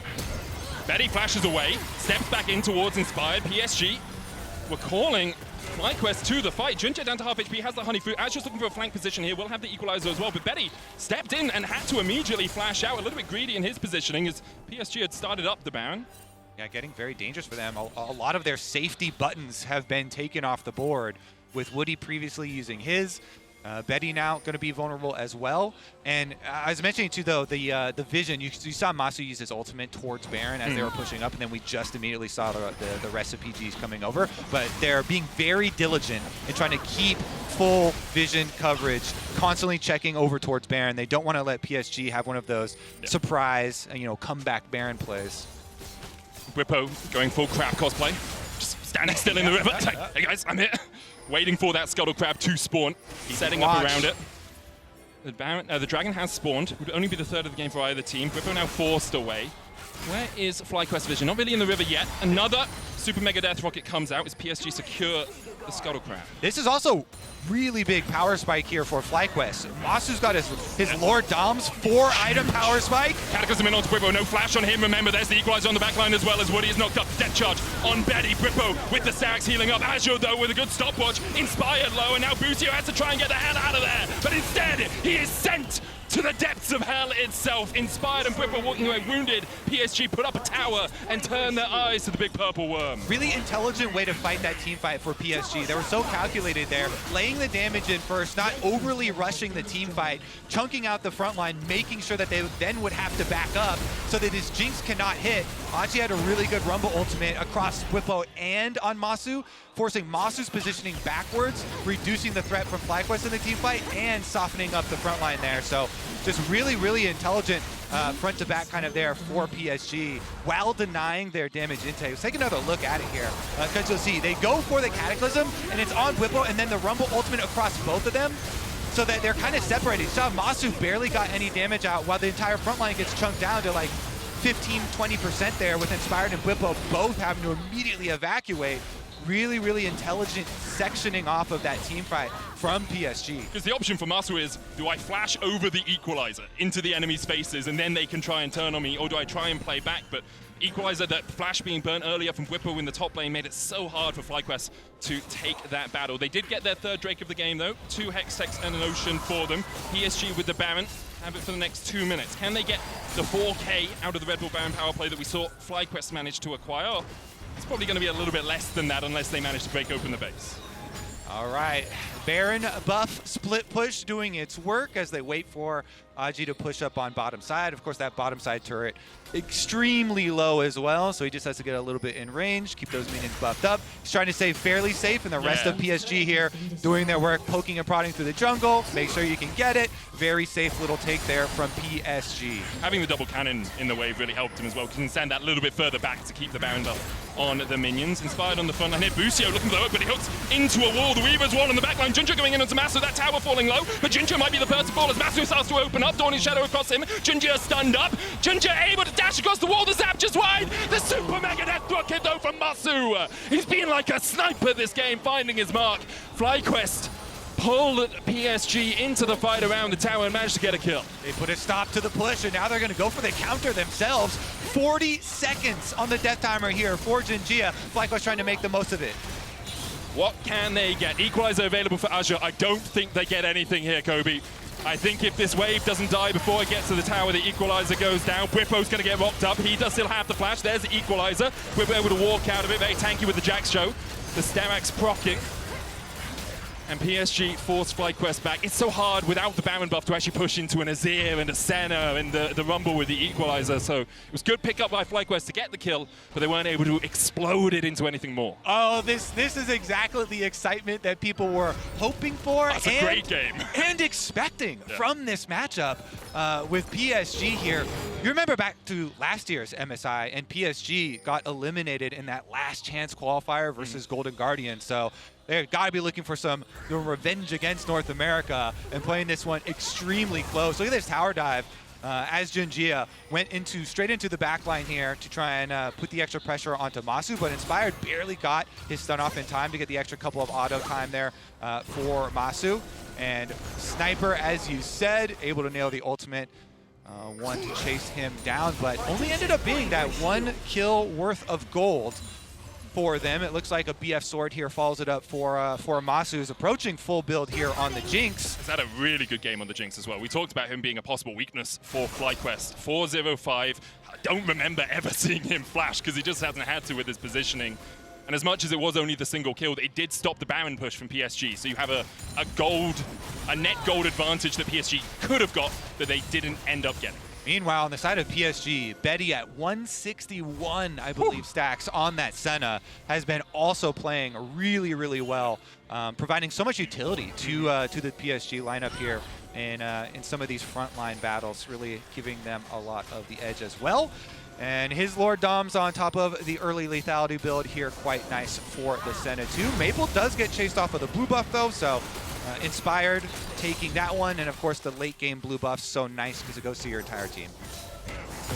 Betty flashes away, steps back in towards Inspired. PSG, we're calling FlyQuest to the fight. JunJia down to half HP, has the Honey Fruit. Azir's looking for a flank position here. We'll have the Equalizer as well, but Betty stepped in and had to immediately flash out. A little bit greedy in his positioning as PSG had started up the Baron. Yeah, getting very dangerous for them. A lot of their safety buttons have been taken off the board, with Woody previously using his. Betty now going to be vulnerable as well. And I was mentioning too, though, the vision. You saw Massu use his ultimate towards Baron as they were pushing up, and then we just immediately saw the rest of PGs coming over. But they're being very diligent in trying to keep full vision coverage, constantly checking over towards Baron. They don't want to let PSG have one of those surprise, comeback Baron plays. Bwipo going full crab cosplay, just standing still in the river. Hey guys, I'm here. Waiting for that Scuttle Crab to spawn, setting up around it. The Dragon has spawned. Would only be the third of the game for either team. Bwipo now forced away. Where is FlyQuest vision? Not really in the river yet. Another Super Mega Death Rocket comes out as PSG secure the Scuttle Crab. This is also really big power spike here for FlyQuest. Massu's got his Lord Dom's 4-item power spike. Cataclysm in onto Bwipo, no flash on him. Remember, there's the Equalizer on the backline as well as Woody is knocked up. Death Charge on Betty. Bwipo with the Sterak's healing up. Azure, though, with a good stopwatch. Inspired low, and now Busio has to try and get the hell out of there. But instead, he is sent to the depths of hell itself. Inspired and Bwipo walking away wounded. PSG put up a tower and turn their eyes to the big purple worm. Really intelligent way to fight that team fight for PSG. They were so calculated there, laying the damage in first, not overly rushing the team fight, chunking out the front line, making sure that they then would have to back up so that his Jinx cannot hit. Azhi had a really good Rumble ultimate across Bwipo and on Massu, forcing Massu's positioning backwards, reducing the threat from FlyQuest in the team fight, and softening up the front line there. So just really, really intelligent front to back kind of there for PSG while denying their damage intake. Let's take another look at it here. Because you'll see, they go for the Cataclysm, and it's on Bwipo, and then the Rumble ultimate across both of them, so that they're kind of separated. You saw Massu barely got any damage out while the entire front line gets chunked down to like 15-20% there, with Inspired and Bwipo both having to immediately evacuate. Really, really intelligent sectioning off of that team fight from PSG. Because the option for Massu is, do I flash over the Equalizer into the enemy's faces and then they can try and turn on me, or do I try and play back? But Equalizer, that flash being burnt earlier from Bwipo in the top lane, made it so hard for FlyQuest to take that battle. They did get their third Drake of the game, though. 2 Hextechs and an Ocean for them. PSG with the Baron have it for the next 2 minutes. Can they get the 4K out of the Red Bull Baron power play that we saw FlyQuest manage to acquire? It's probably going to be a little bit less than that unless they manage to break open the base. All right, Baron buff split push doing its work as they wait for Azhi to push up on bottom side. Of course, that bottom side turret extremely low as well, so he just has to get a little bit in range, keep those minions buffed up. He's trying to stay fairly safe, and the rest of PSG here doing their work, poking and prodding through the jungle. Make sure you can get it. Very safe little take there from PSG. Having the double cannon in the wave really helped him as well. Can stand that little bit further back to keep the Baron buff on the minions. Inspired on the front line here. Busio looking for the hook, but he hooks into a wall. The Weaver's wall in the back line. JunJia going in onto Massu. That tower falling low, but JunJia might be the first to fall as Massu starts to open up. Dawning Shadow across him. JunJia stunned up. JunJia able to dash across the wall. The zap just wide. The super mega death rocket though from Massu. He's been like a sniper this game, finding his mark. FlyQuest pulled PSG into the fight around the tower and managed to get a kill. They put a stop to the push, and now they're going to go for the counter themselves. 40 seconds on the death timer here for JunJia. FlyQuest trying to make the most of it. What can they get? Equalizer available for Azir. I don't think they get anything here, Kobe. I think if this wave doesn't die before it gets to the tower, the equalizer goes down. Bwipo's going to get rocked up. He does still have the flash. There's the equalizer. Bwipo able to walk out of it. Very tanky with the Jax show. The Sterax procking. And PSG forced FlyQuest back. It's so hard without the Baron buff to actually push into an Azir and a Senna and the Rumble with the equalizer. So it was good pickup by FlyQuest to get the kill, but they weren't able to explode it into anything more. Oh, this is exactly the excitement that people were hoping for. That's a great game. And expecting from this matchup with PSG here. You remember back to last year's MSI, and PSG got eliminated in that last chance qualifier versus Golden Guardian. So they've got to be looking for some revenge against North America and playing this one extremely close. Look at this tower dive as JunJia went straight into the backline here to try and put the extra pressure onto Massu, but Inspired barely got his stun off in time to get the extra couple of auto time there for Massu. And Sniper, as you said, able to nail the ultimate. One to chase him down, but only ended up being that 1 kill worth of gold for them. It looks like a BF sword here follows it up for Massu, who's approaching full build here on the Jinx. He's had a really good game on the Jinx as well. We talked about him being a possible weakness for FlyQuest. 4-0-5. I don't remember ever seeing him flash because he just hasn't had to with his positioning. And as much as it was only the single kill, it did stop the Baron push from PSG. So you have a net gold advantage that PSG could have got that they didn't end up getting. Meanwhile, on the side of PSG, Betty at 161, I believe, stacks on that Senna, has been also playing really, really well, providing so much utility to the PSG lineup here in some of these frontline battles, really giving them a lot of the edge as well. And his Lord Dom's on top of the early lethality build here, quite nice for the Senna too. Maple does get chased off of the blue buff though, so Inspired taking that one, and of course the late game blue buff's so nice because it goes to your entire team.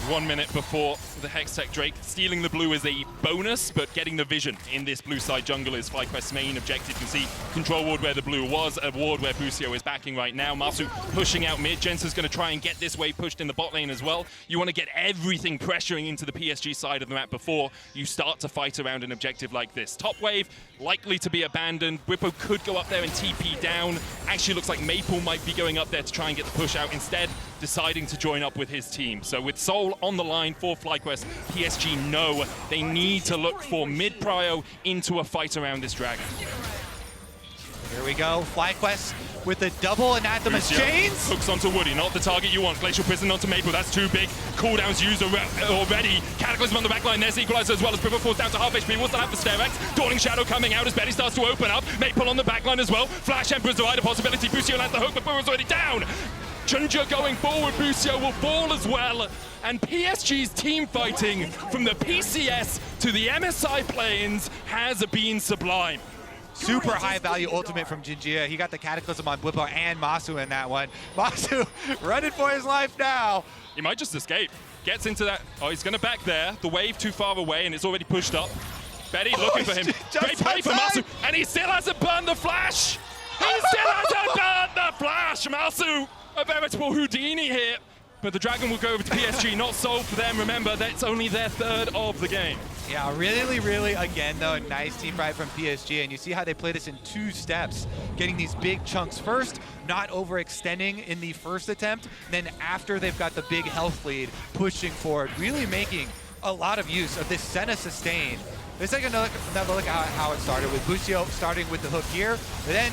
1 minute before the Hextech Drake. Stealing the blue is a bonus, but getting the vision in this blue side jungle is FlyQuest's main objective. You can see control ward where the blue was, a ward where Busio is backing right now. Massu pushing out mid. Jensen's going to try and get this wave pushed in the bot lane as well. You want to get everything pressuring into the PSG side of the map before you start to fight around an objective like this. Top wave likely to be abandoned. Bwipo could go up there and TP down. Actually looks like Maple might be going up there to try and get the push out. Instead, deciding to join up with his team. So with Soul on the line for FlyQuest, PSG know they need to look for mid-prio into a fight around this dragon. Here we go, FlyQuest with the double Anathema's chains. Hooks onto Woody, not the target you want. Glacial Prison onto Maple, that's too big. Cooldowns used already. Cataclysm on the back line, there's Equalizer as well as Bwipo falls down to half HP. We'll still have the Sterax. Dawning Shadow coming out as Betty starts to open up. Maple on the back line as well. Flash Emperor's the wider possibility. Busio lands the hook, but Bwipo's already down. JunJia going forward, Busio will fall as well. And PSG's team fighting from the PCS to the MSI plains has been sublime. Super high value ultimate from JunJia. He got the Cataclysm on Bwipo and Massu in that one. Massu running for his life now. He might just escape. Gets into that. Oh, he's going to back there. The wave too far away and it's already pushed up. Betty looking for him. Great play for Massu. And he still hasn't burned the flash. He still hasn't burned the flash. Massu, a veritable Houdini here. But the Dragon will go over to PSG, not sold for them. Remember, that's only their third of the game. Yeah, really, again, though, a nice team fight from PSG. And you see how they play this in 2 steps. Getting these big chunks first, not overextending in the first attempt. Then after they've got the big health lead, pushing forward, really making a lot of use of this Senna sustain. Let's take another look at how it started with Busio starting with the hook here. But then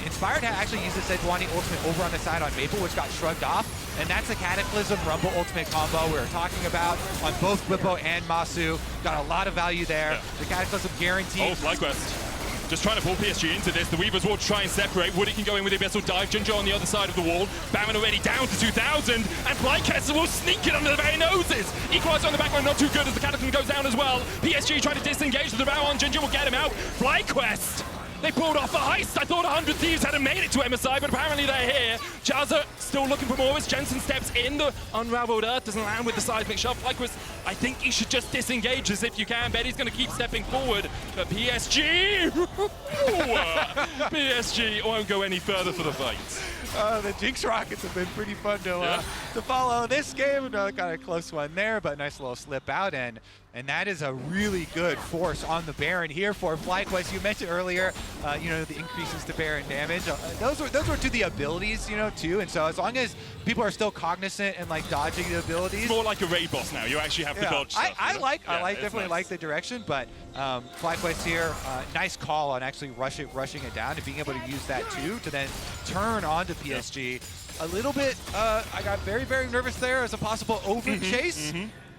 Inspired had actually used the Sejuani ultimate over on the side on Maple, which got shrugged off. And that's the Cataclysm Rumble ultimate combo we were talking about on both Bwipo and Massu. Got a lot of value there. Yeah. The Cataclysm guaranteed. Oh, FlyQuest. Just trying to pull PSG into this. The Weavers will try and separate. Woody can go in with the Abyssal Dive. JunJia on the other side of the wall. Baron already down to 2,000. And FlyQuest will sneak it under the very noses. Equalizer on the backline, not too good as the Cataclysm goes down as well. PSG trying to disengage with the Baron. JunJia will get him out. FlyQuest. They pulled off a heist. I thought 100 Thieves hadn't made it to MSI, but apparently they're here. Jazza still looking for more as Jensen steps in. The unraveled earth doesn't land with the seismic shot. FlyQuest, I think he should just disengage as if you can. Betty's going to keep stepping forward, but PSG, PSG won't go any further for the fight. The Jinx Rockets have been pretty fun to follow this game. Got a close one there, but nice little slip out, and that is a really good force on the Baron here for FlyQuest. You mentioned earlier, you know, the increases to Baron damage. Those were to the abilities, you know, too. And so as long as people are still cognizant and like dodging the abilities, it's more like a raid boss now. You actually have to dodge stuff. I definitely like the direction, but FlyQuest here, nice call on actually rushing it down and being able to use that too to then turn onto PSG. A little bit, I got very, very nervous there as a possible over chase.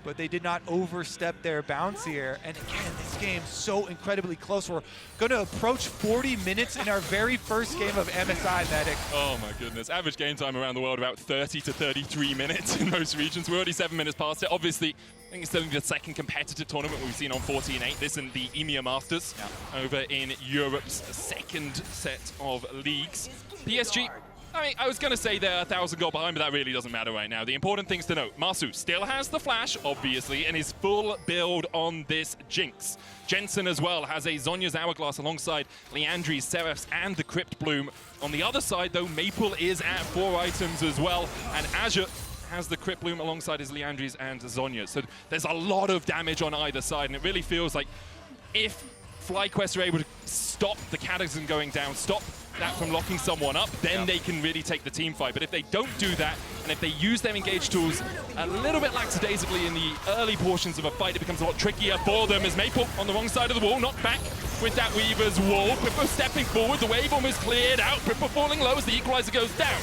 But they did not overstep their bounds here. And again, this game's so incredibly close. We're going to approach 40 minutes in our very first game of MSI, Medic. Oh my goodness. Average game time around the world about 30 to 33 minutes in most regions. We're already 7 minutes past it. Obviously, I think it's only the second competitive tournament we've seen on 14-8. This and the EMEA Masters over in Europe's second set of leagues. PSG, I mean, I was going to say they're 1,000 goal behind, but that really doesn't matter right now. The important things to note, Massu still has the flash, obviously, and his full build on this Jinx. Jensen as well has a Zhonya's Hourglass alongside Liandry's Seraphs and the Crypt Bloom. On the other side, though, Maple is at 4 items as well, and Azir has the Crypt Bloom alongside his Liandry's and Zhonya's. So there's a lot of damage on either side, and it really feels like if FlyQuest are able to stop the Cataclysm going down, stop that from locking someone up, then they can really take the team fight. But if they don't do that, and if they use their engage tools a little bit lackadaisically in the early portions of a fight, it becomes a lot trickier for them as Maple on the wrong side of the wall, knocked back with that Weaver's wall. Bwipo stepping forward, the wave almost cleared out. Bwipo falling low as the equalizer goes down.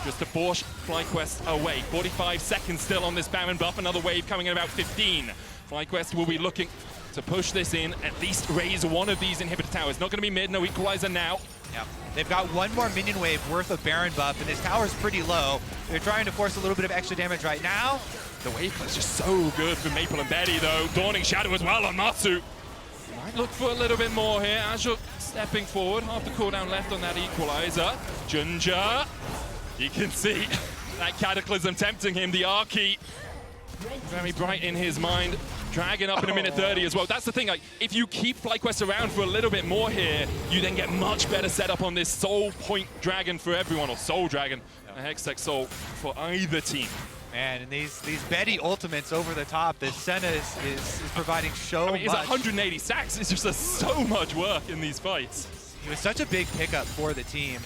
Just to force FlyQuest away. 45 seconds still on this Baron buff, another wave coming in about 15. FlyQuest will be looking to push this in, at least raise one of these inhibitor towers. Not going to be mid, no equalizer now. Yeah, they've got one more minion wave worth of Baron buff, and this tower's pretty low. They're trying to force a little bit of extra damage right now. The wave is just so good for Maple and Betty, though. Dawning Shadow as well on Massu. Might look for a little bit more here. Azir stepping forward, half the cooldown left on that equalizer. JunJia, you can see that Cataclysm tempting him, the R-key. Very bright in his mind. Dragon up in a minute 30 as well. That's the thing, like, if you keep FlyQuest around for a little bit more here, you then get much better setup on this Soul Point Dragon for everyone, or Soul Dragon, a Hextech Soul for either team. Man, and these Betty ultimates over the top, this Senna is providing so much. I mean, it's 180 sacks. It's just so much work in these fights. It was such a big pickup for the team.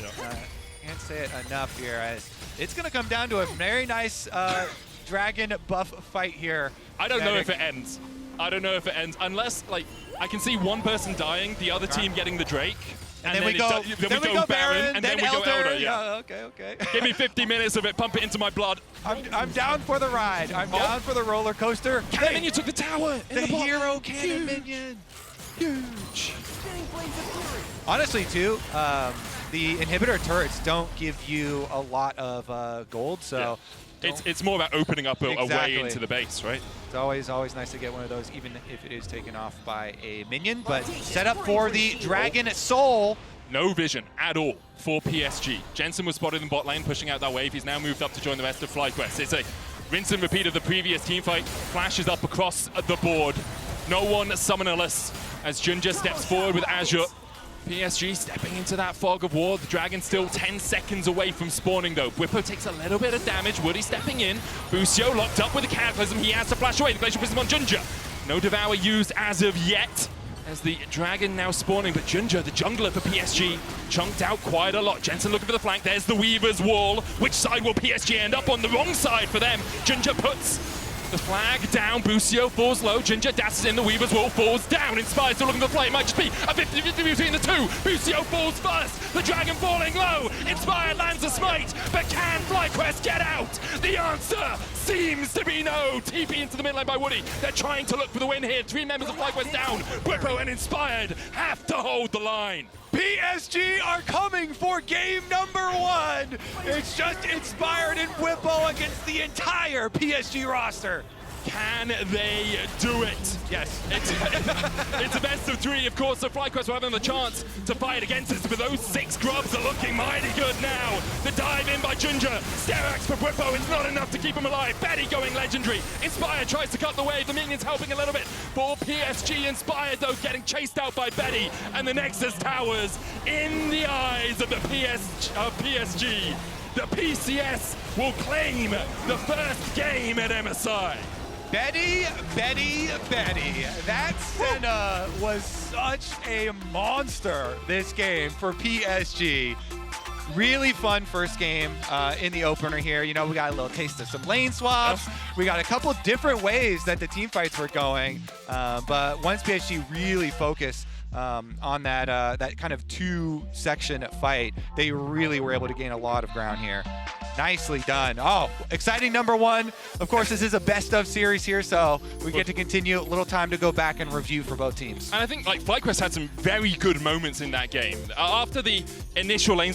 Can't say it enough here. As it's going to come down to a very nice Dragon buff fight here. I don't know if it ends. I don't know if it ends unless, like, I can see one person dying, the other team getting the Drake. And then we go Baron, and then we go Elder. Yeah, okay. Give me 50 minutes of it, pump it into my blood. I'm down for the ride. I'm down for the roller coaster. Cannon Minion took the tower. The hero Cannon Minion. Huge. Honestly, too, the inhibitor turrets don't give you a lot of gold, so... It's more about opening up a way into the base, right? It's always nice to get one of those, even if it is taken off by a minion. But set up for the Dragon Soul. No vision at all for PSG. Jensen was spotted in bot lane, pushing out that wave. He's now moved up to join the rest of FlyQuest. It's a rinse and repeat of the previous team fight. Flashes up across the board. No one summonerless as JunJia steps forward with Azir. PSG stepping into that fog of war. The Dragon still 10 seconds away from spawning, though. Bwipo takes a little bit of damage. Woody stepping in. Busio locked up with the Cataclysm. He has to flash away. The Glacial Prism on JunJia. No Devour used as of yet, as the Dragon now spawning. But JunJia, the jungler for PSG, chunked out quite a lot. Jensen looking for the flank. There's the Weaver's wall. Which side will PSG end up on? The wrong side for them. JunJia puts The flag down, Busio falls low, JunJia dashes in, the Weaver's wall falls down, Inspire still looking for play, it might just be a 50-50 between the two. Busio falls first, the Dragon falling low, Inspire lands a smite, but can FlyQuest get out? The answer seems to be no. TP into the mid lane by Woody. They're trying to look for the win here. 3 members of FlyQuest down. Bwipo and Inspired have to hold the line. PSG are coming for game number 1. It's just Inspired and Bwipo against the entire PSG roster. Can they do it? Yes. It's a best of 3, of course, so FlyQuest will have the chance to fight against us, but those 6 grubs are looking mighty good now. The dive in by JunJia. Sterax for Bwipo is not enough to keep him alive. Betty going legendary. Inspired tries to cut the wave. The minions helping a little bit. For PSG, Inspired, though, getting chased out by Betty. And the Nexus towers in the eyes of the PSG. The PCS will claim the first game at MSI. Betty. That Senna was such a monster this game for PSG. Really fun first game in the opener here. You know, we got a little taste of some lane swaps. We got a couple different ways that the team fights were going. But once PSG really focused on that kind of 2-section fight, they really were able to gain a lot of ground here. Nicely done. Oh, exciting number 1. Of course, this is a best of series here, so we get to continue. A little time to go back and review for both teams. And I think like FlyQuest had some very good moments in that game. After the initial lane